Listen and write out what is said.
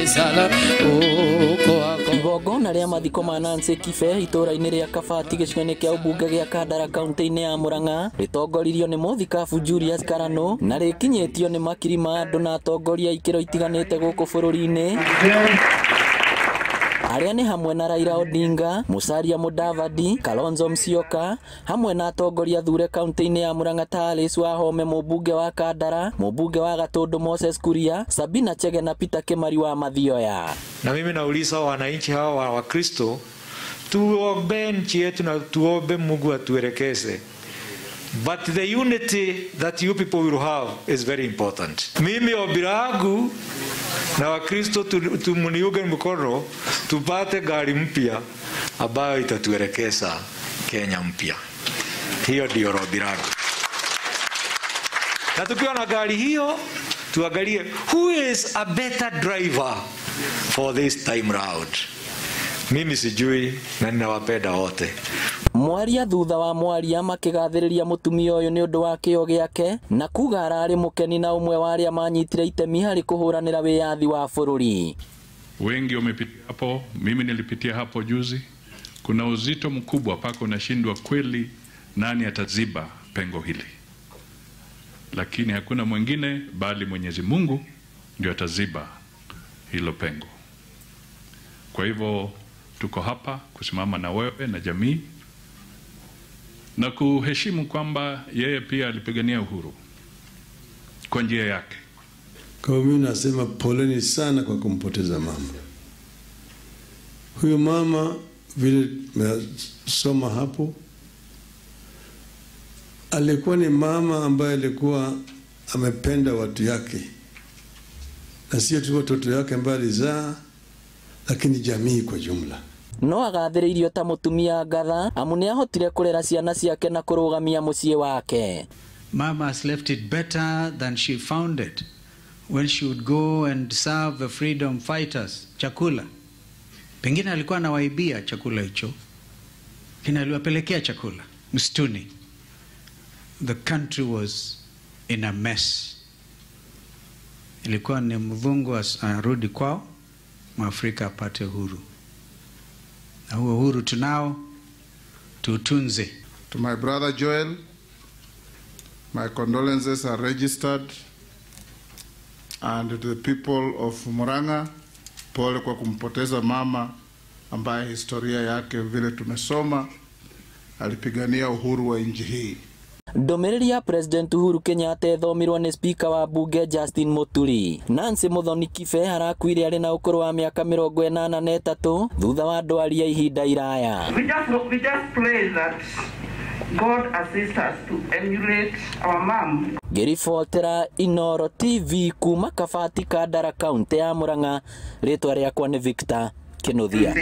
sala igongona rĩa mathiko ma Nancy Kibe itũra-inĩ rĩa Kabati gĩcigo-inĩ kĩa ũmbunge gĩa Kandara kaunti-inĩ ya Murang'a rĩtongoririo nĩ mũthikabu Julius Karano na rĩkinyĩtio nĩ makiri ma andũ na atongoria ikĩro itiganĩte gũkũ bũrũri-inĩ. Arĩa nĩ hamwe na Raila Odinga, Musalia Mudavadi, Kalonzo Musyoka, hamwe na atongoria thure kaunti-inĩ ya Murang'a ta Alice Wahome mũmbunge wa Kandara, mũmbunge wa Gatũndũ Moses Kuria, Sabina Chege na Peter Kimari wa Mathioya. Na mimi nauliza wananchi hawa wa Wakristo, tuombe nchi yetu na tuombe Mungu atuelekeze. But the unity that you people will have is very important. Mimi ombi langu na Wakristo tumuniunge mkono tupate gari mpya ambayo itatuelekeza Kenya mpya. Hiyo ndio ombi langu. Na tukiwa na gari hiyo tuangalie who is a better driver for this time round. Mimi sijui na ninawapenda wote. Mwaria thutha wa mwaria makigathĩrĩria mũtumia ũyũ nĩ ũndũ wa kĩyo gĩake na kuga ararĩ mũkeni na ũmwe wa arĩa manyitire itemi harĩ kũhũranĩra wĩyathi wa bũrũri. Wengi wamepitia hapo, mimi nilipitia hapo juzi. Kuna uzito mkubwa paka unashindwa kweli nani ataziba pengo hili. Lakini hakuna mwingine bali Mwenyezi Mungu ndio ataziba hilo pengo. Kwa hivyo tuko hapa kusimama na wewe na jamii na kuheshimu kwamba yeye pia alipigania uhuru kwa njia yake. Kwa mimi nasema poleni sana kwa kumpoteza mama. Huyo mama vile soma hapo alikuwa ni mama ambaye alikuwa amependa watu yake. Na sio tu watoto yake ambaye alizaa lakini jamii kwa jumla. No agathĩrĩirio ta mũtumia ngatha amu nĩ ahotire kũrera ciana ciake na kũrũgamia mũciĩ wake. Mama has left it better than she found it when she would go and serve the freedom fighters chakula. Pengine alikuwa anawaibia chakula hicho, lakini aliwapelekea chakula msituni. The country was in a mess. Ilikuwa ni mvungu arudi kwao, Mwafrika apate uhuru. Na huo uhuru tunao, tuutunze. To my brother Joel, my condolences are registered, and to the people of Murang'a, pole kwa kumpoteza mama ambaye historia yake vile tumesoma alipigania uhuru wa nchi hii. Ndũmĩrĩri ya President Uhuru Kenyatta thomirwo nĩ Speaker wa bunge Justin Muturi. Nancy Muthoni Kibe harakuire arĩ na ũkũrũ wa mĩaka 83 thutha wa ndwari ya ihinda iraya. We just pray that God assist us to emulate our mom. Ngĩribotera Inooro TV kuma Kabati Kandara kaunti ya Murang'a, rĩtwa rĩakwa nĩ Victor Kĩnuthia.